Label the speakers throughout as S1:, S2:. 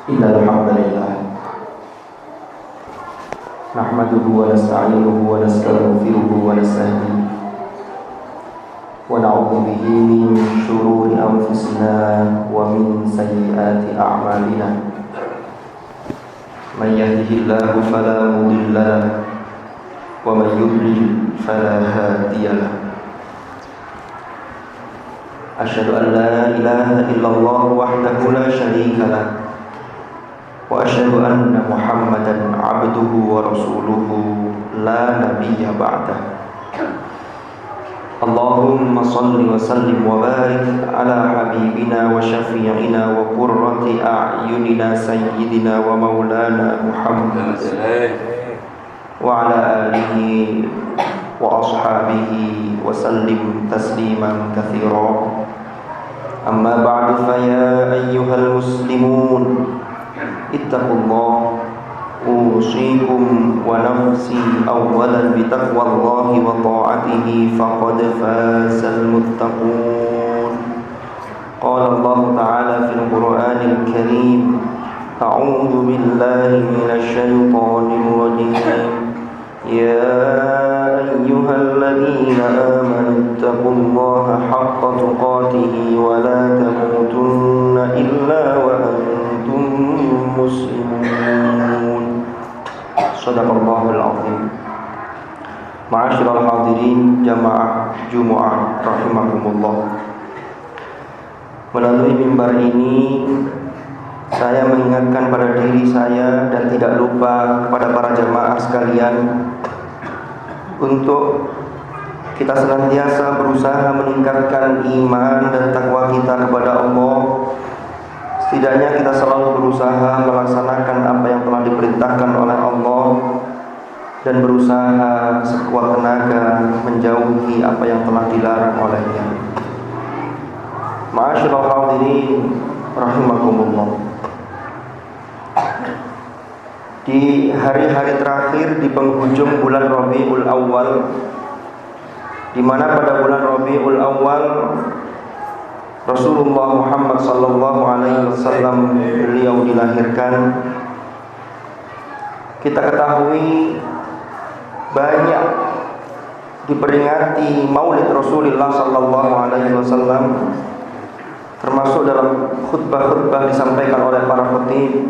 S1: Innal hamdalillah nahmaduhu wa nasta'inuhu wa nastaghfiruhu wa nastahdihi wa na'udzu bihi min shururi anfusina wa min sayyiati a'malina. Man yahdihillahu fala mudilla lahu wa man yudlil fala hadiya lahu. Asyhadu an la ilaha illallah wahdahu la syarika lahu wa asyhadu anna Muhammadan abduhu wa rasuluhu la nabiyya ba'dah. Allahumma salli wa sallim wa barik ala habibina wa syafi'ina wa qurrati a'yunina sayyidina wa maulana Muhammad wa ala alihi wa ashabihi wa sallim tasliman katsira. Amma ba'du, fa ya ayyuhal muslimun ittaqullah usikum wa nafsi awwalan bitaqwallahi wa ta'atihi faqad fazal muttaqun. Qala Allah ta'ala fil Qur'anil Karim, a'udzu billahi minasy syaithanir rajim. Ya ayyuhalladzina amanu ittaqullaha haqqa tuqatih wa la tamutunna illa wa antum muslimun. Shadaqallahul azim. Ma'asyiral hadirin jamaah Jumat rahimakumullah. Melalui mimbar ini saya mengingatkan pada diri saya dan tidak lupa kepada para jamaah sekalian untuk kita senantiasa berusaha meningkatkan iman dan takwa kita kepada Allah. Setidaknya kita selalu berusaha melaksanakan apa yang telah diperintahkan oleh Allah dan berusaha sekuat tenaga menjauhi apa yang telah dilarang olehnya. Ma'asyiral hadirin rahimakumullah. Di hari-hari terakhir di penghujung bulan Rabiul Awal, di mana pada bulan Rabiul Awal Rasulullah Muhammad sallallahu alaihi wasallam beliau dilahirkan, kita ketahui banyak diperingati Maulid Rasulullah sallallahu alaihi wasallam, termasuk dalam khutbah-khutbah disampaikan oleh para khatib.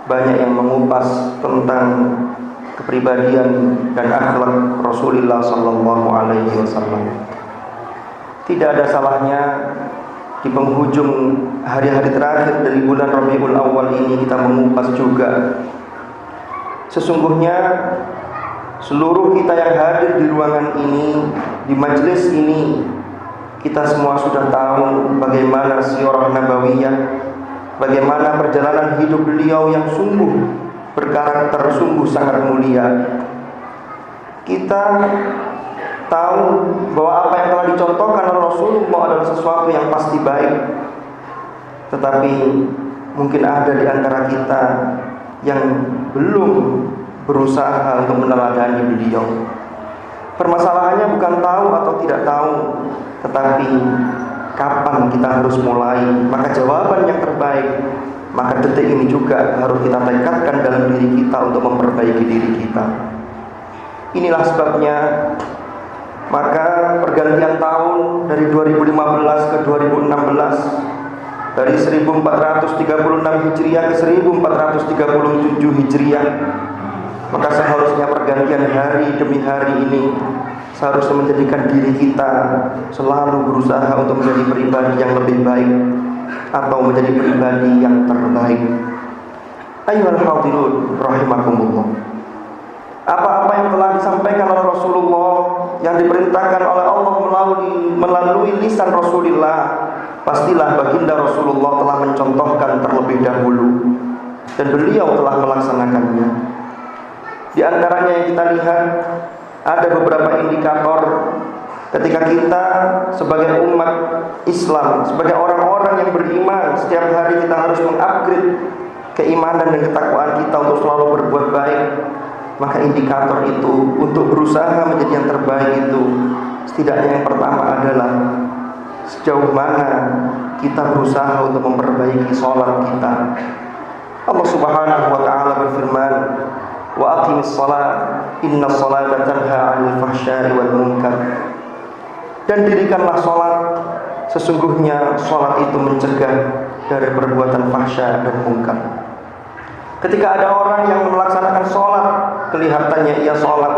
S1: Banyak yang mengupas tentang kepribadian dan akhlak Rasulullah sallallahu alaihi wasallam. Tidak ada salahnya di penghujung hari-hari terakhir dari bulan Rabiul Awal ini kita mengupas juga. Sesungguhnya seluruh kita yang hadir di ruangan ini, di majelis ini, kita semua sudah tahu bagaimana sirah nabawiyah, bagaimana perjalanan hidup beliau yang sungguh berkarakter, sungguh sangat mulia. Kita tahu bahwa apa yang telah dicontohkan oleh Rasulullah adalah sesuatu yang pasti baik. Tetapi mungkin ada di antara kita yang belum berusaha untuk meneladani beliau. Permasalahannya bukan tahu atau tidak tahu, tetapi kapan kita harus mulai. Maka jawaban yang terbaik, maka detik ini juga harus kita tekadkan dalam diri kita untuk memperbaiki diri kita. Inilah sebabnya maka pergantian tahun dari 2015 ke 2016, dari 1436 Hijriah ke 1437 Hijriah, maka seharusnya pergantian hari demi hari ini seharusnya menjadikan diri kita selalu berusaha untuk menjadi pribadi yang lebih baik atau menjadi pribadi yang terbaik. Ayyuhal hadirun rahimakumullah. Apa-apa yang telah disampaikan oleh Rasulullah, yang diperintahkan oleh Allah melalui lisan Rasulullah, pastilah baginda Rasulullah telah mencontohkan terlebih dahulu dan beliau telah melaksanakannya. Di antaranya yang kita lihat, ada beberapa indikator ketika kita sebagai umat Islam, sebagai orang-orang yang beriman, setiap hari kita harus mengupgrade keimanan dan ketakwaan kita untuk selalu berbuat baik. Maka indikator itu untuk berusaha menjadi yang terbaik itu, setidaknya yang pertama adalah sejauh mana kita berusaha untuk memperbaiki sholat kita. Allah Subhanahu wa taala berfirman, "Wa aqimis shalah, innas shalata tanha 'anil fahsya'i wal munkar." Dan dirikanlah salat, sesungguhnya salat itu mencegah dari perbuatan fahsya dan munkar. Ketika ada orang yang melaksanakan salat, kelihatannya ia salat,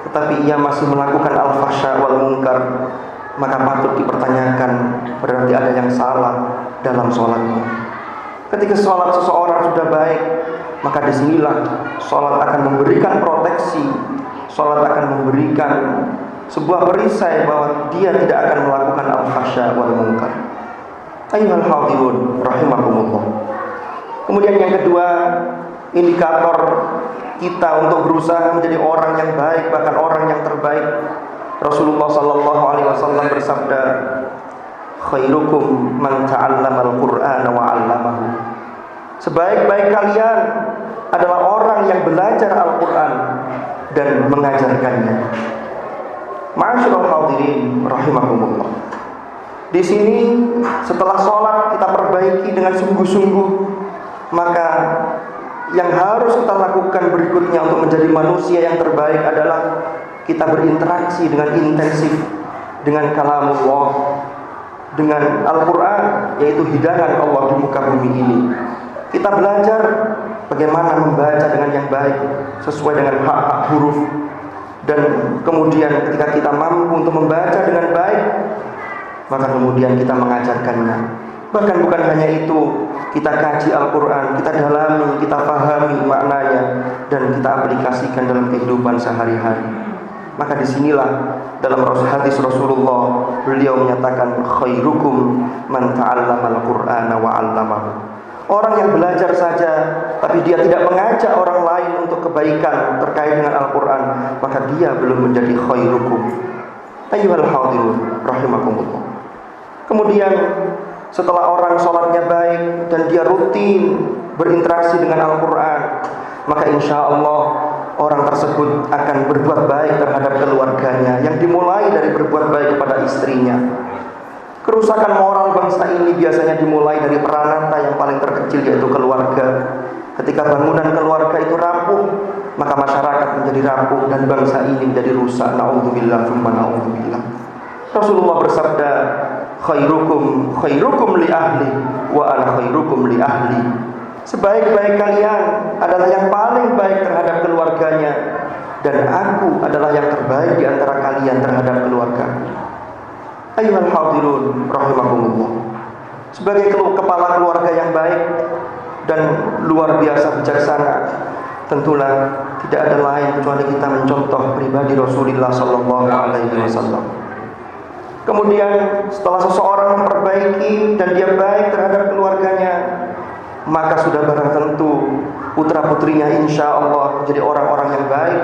S1: tetapi ia masih melakukan al-fahsya wal munkar, maka patut dipertanyakan, berarti ada yang salah dalam salatnya. Ketika salat seseorang sudah baik, maka disinilah salat akan memberikan proteksi, salat akan memberikan sebuah perisai bahwa dia tidak akan melakukan al-fahsya wal munkar. Ayyuhal hadirun rahimakumullah. Kemudian yang kedua, indikator kita untuk berusaha menjadi orang yang baik, bahkan orang yang terbaik. Rasulullah sallallahu alaihi wasallam bersabda, "Khairukum man ta'allamal Qur'ana wa 'allamahu." Sebaik-baik kalian adalah orang yang belajar Al-Qur'an dan mengajarkannya. Ma'asyiral hadirin rahimakumullah. Di sini setelah sholat kita perbaiki dengan sungguh-sungguh, maka yang harus kita lakukan berikutnya untuk menjadi manusia yang terbaik adalah kita berinteraksi dengan intensif dengan kalamullah, dengan Al-Quran, yaitu hidangan Allah di muka bumi ini. Kita belajar bagaimana membaca dengan yang baik sesuai dengan hak-hak huruf. Dan kemudian ketika kita mampu untuk membaca dengan baik, maka kemudian kita mengajarkannya. Bahkan bukan hanya itu, kita kaji Al-Quran, kita dalami, kita pahami maknanya, dan kita aplikasikan dalam kehidupan sehari-hari. Maka disinilah dalam hadis Rasulullah, beliau menyatakan, "Khairukum man ta'allamal Qur'ana wa 'allamahu." Orang yang belajar saja tapi dia tidak mengajak orang lain untuk kebaikan terkait dengan Al-Quran, maka dia belum menjadi khairukum. Ayyuhal hadirun rahimakumullah. Kemudian setelah orang sholatnya baik dan dia rutin berinteraksi dengan Al-Quran, maka insya Allah orang tersebut akan berbuat baik terhadap keluarganya, yang dimulai dari berbuat baik kepada istrinya. Kerusakan moral bangsa ini biasanya dimulai dari peranata yang paling terkecil, yaitu keluarga. Ketika bangunan keluarga itu rapuh, maka masyarakat menjadi rapuh dan bangsa ini menjadi rusak. Na'udzubillah tsumma na'udzubillah. Rasulullah bersabda, khairukum li ahli wa ana khairukum li ahli. Sebaik-baik kalian adalah yang paling baik terhadap keluarganya, dan aku adalah yang terbaik di antara kalian terhadap keluarga. Ayyuhal hadirun rahimakumullah. Sebagai kepala keluarga yang baik dan luar biasa bijaksana, tentulah tidak ada lain kecuali kita mencontoh pribadi Rasulullah sallallahu alaihi wasallam. Kemudian setelah seseorang memperbaiki dan dia baik terhadap keluarganya, maka sudah barang tentu putra-putrinya insya Allah menjadi orang-orang yang baik,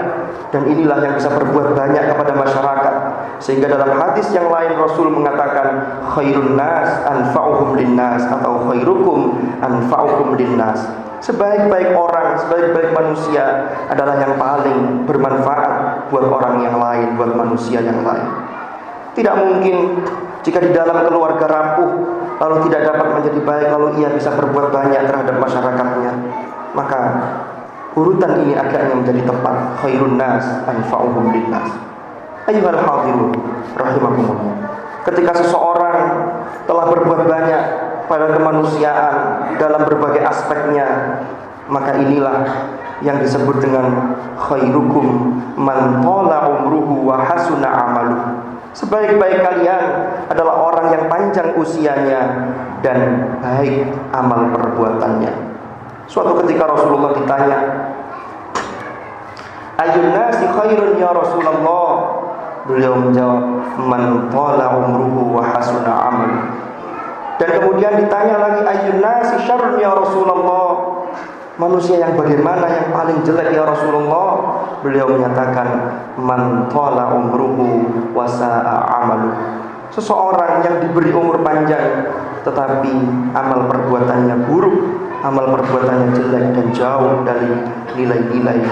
S1: dan inilah yang bisa berbuat banyak kepada masyarakat. Sehingga dalam hadis yang lain Rasul mengatakan, khairun nas anfa'uhum linnas, atau khairukum anfa'uhum linnas. Sebaik-baik orang, sebaik-baik manusia adalah yang paling bermanfaat buat orang yang lain, buat manusia yang lain. Tidak mungkin jika di dalam keluarga rapuh lalu tidak dapat menjadi baik, lalu ia bisa berbuat banyak terhadap masyarakatnya. Maka urutan ini agaknya menjadi tepat, khairun nas anfa'uhum linnas. Ayyuhal hadirun rahimakumullah. Ketika seseorang telah berbuat banyak pada kemanusiaan dalam berbagai aspeknya, maka inilah yang disebut dengan khairukum man thala umruhu wa hasuna amaluhu. Sebaik-baik kalian adalah orang yang panjang usianya dan baik amal perbuatannya. Suatu ketika Rasulullah ditanya, "Ayyun nasi khairun ya Rasulullah?" Beliau menjawab, "Man thala umruhu wa hasuna amaluhu." Dan kemudian ditanya lagi, "Ayyun nasi syarrun ya Rasulullah?" Manusia yang bagaimana yang paling jelek ya Rasulullah? Beliau menyatakan, "Man thala umruhu wa sa'a amaluhu." Seseorang yang diberi umur panjang tetapi amal perbuatannya buruk, amal perbuatannya jelek dan jauh dari nilai-nilai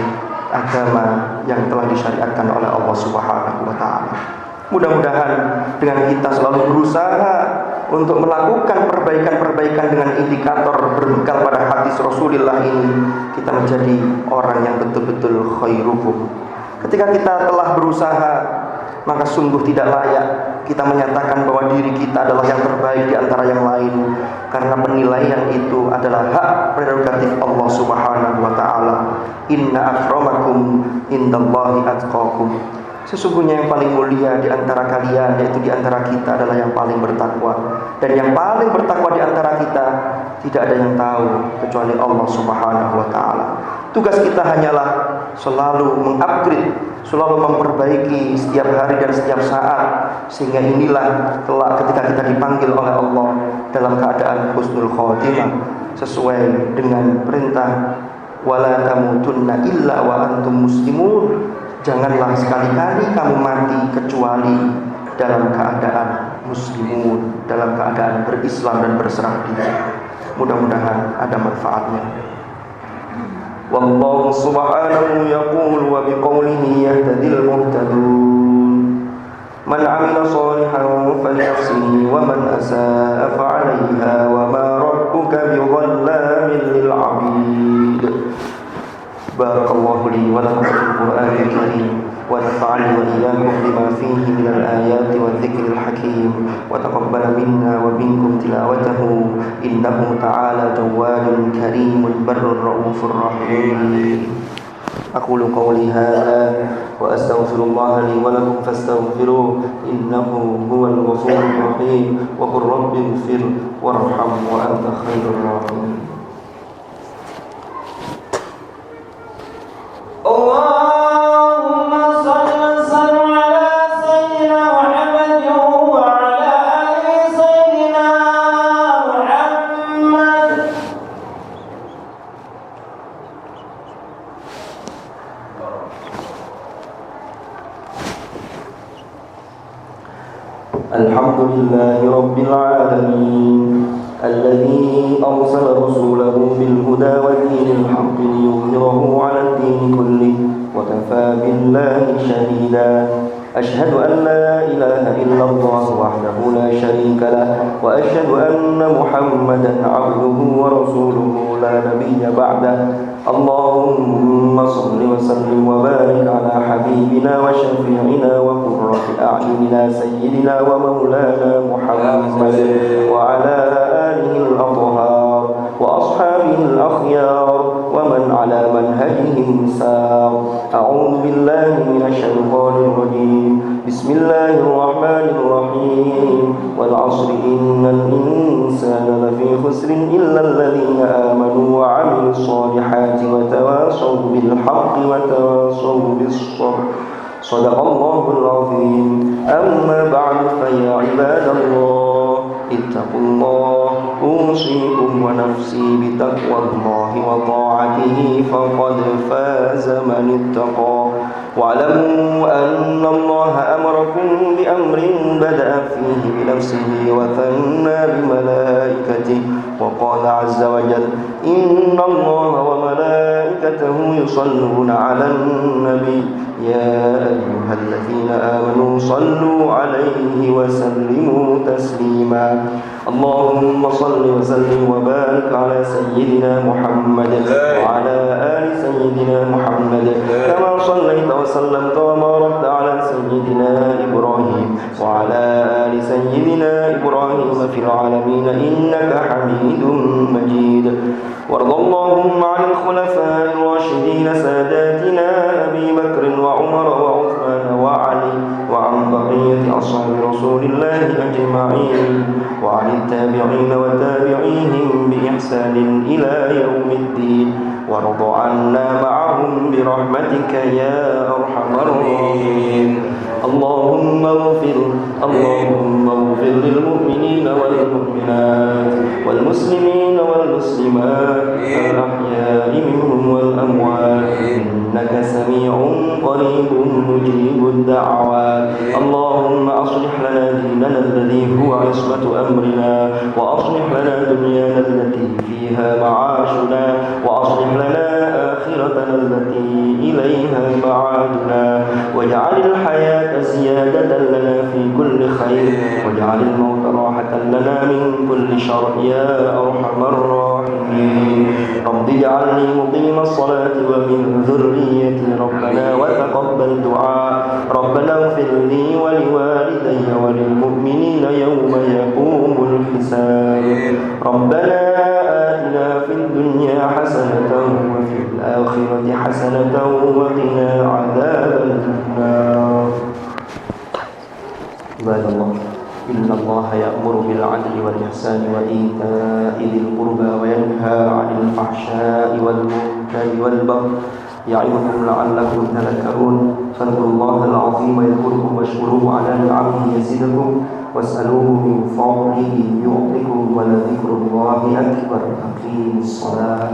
S1: agama yang telah disyariatkan oleh Allah Subhanahu wa taala. Mudah-mudahan dengan kita selalu berusaha untuk melakukan perbaikan-perbaikan dengan indikator berbekal pada hadis Rasulullah kita menjadi orang yang betul-betul khairukum. Ketika kita telah berusaha, maka sungguh tidak layak kita menyatakan bahwa diri kita adalah yang terbaik di antara yang lain, karena penilaian itu adalah hak prerogatif Allah Subhanahu wa taala. Inna akramakum indallahi atqakum. Sesungguhnya yang paling mulia di antara kalian, yaitu di antara kita, adalah yang paling bertakwa. Dan yang paling bertakwa di antara kita tidak ada yang tahu kecuali Allah Subhanahu wa taala. Tugas kita hanyalah selalu mengupgrade, selalu memperbaiki setiap hari dan setiap saat, sehingga inilah kelak ketika kita dipanggil oleh Allah dalam keadaan husnul khotimah, sesuai dengan perintah wala tamutunna illa wa antum muslimun. Janganlah sekali-kali kamu mati kecuali dalam keadaan muslimun, dalam keadaan berislam dan berserah diri. Mudah-mudahan ada manfaatnya. Wallahu subhanahu yaqul wa biqaulihi yahtadil muhtadun. Man 'amila shalihan falinafsihi wa man asaa fa'alayha wa ma rabbuka bidhallamin lil 'abid. Barakallahu li wa lakum fil Qur'anil Karim wa nafa'ani wa iyyakum bima fihi minal ayati wadh-dhikril hakim wa taqabbala minna wa minkum tilawatahu innahu ta'ala jawwadun karimun barrur raufur rahim. Aqulu qawli hadha wa astaghfirullaha li wa lakum fastaghfiruhu innahu huwal ghafurur rahim wa qur rabbighfir warham wa anta khairur rahimin.
S2: Allahumma salli wa sallim ala sayyidina Muhammad wa ala ali sayyidina Muhammad.
S1: Alhamdulillahi rabbil alamin الذي أرسل رسوله بالهدى ودين الحق ليظهره على الدين كله وكفى بالله شهيدا. أشهد أن لا إله إلا الله وحده لا شريك له وأشهد أن محمدا عبده ورسوله لا نبي بعده. اللهم صل وسلم وبارك على حبيبنا وشفيعنا وقرة أعيننا سيدنا ومولانا محمد وعلى آله الأطهار وأصحابه الأخيار ومن على منهجهم سار. أعوذ بالله من الشيطان الرجيم. بسم الله الرحمن الرحيم. والعصر إن الإنسان لفي خسر إلا الذين آمنوا وعملوا الصالحات وتواصوا بالحق وتواصوا بالصبر. صدق الله العظيم. أما بعد فيا عباد الله اتقوا الله أوصيكم ونفسي بتقوى الله وطاعته فقد فاز من اتقى. واعلموا أن الله أمركم بأمر بدأ فيه بنفسه وثنى بملائكته وقال عز وجل إن الله وملائكته يصلون على النبي يا أيها الذين آمنوا صلوا عليه وسلموا تسليما. اللهم صل وسلم وبارك على سيدنا محمد وعلى آل سيدنا محمد كما صليت وسلمت وباركت على سيدنا إبراهيم وعلى آل سيدنا إبراهيم في العالمين إنك حميد مجيد. وارض اللهم عن الخلفاء الراشدين ساداتنا أبي بكر وعمر وعثمان وعلي وعن بقية أصحاب رسول الله أجمعين وعن التابعين وتابعيهم بإحسان إلى يوم الدين. وارض عنا معهم برحمتك يا أرحم الراحمين. اللهم اغفر للمؤمنين والمؤمنات والمسلمين والمسلمات الأحياء منهم والأموات إنك سميع قريب مجيب الدعوات. اللهم أصلح لنا ديننا الذي هو عصمة أمرنا وأصلح لنا دنيانا التي فيها معاشنا وأصلح لنا آخرتنا التي إليها معادنا واجعل الحياة زيادة لنا في كل خير واجعل الموت راحة لنا من كل شر يا أرحم الراحمين. آمين رب اجعلني مقيم الصلاة ومن ذريتي ربنا وتقبل دعاء ربنا اغفر لي ولوالدي وللمؤمنين يوم يقوم الحساب ربنا آتنا في الدنيا حسنة وفي الآخرة حسنة وقنا عذاب النار عباد الله إن الله يأمر بالعدل والإحسان وإيتاء ذي القربى وينهى عن الفحشاء والمنكر والبغي يعظكم لعلكم تذكرون فاذكروا الله العظيم يذكركم واشكروه على نعمه يزدكم واسألوه من فضله يعطكم ولذكر الله أكبر أقيموا الصلاة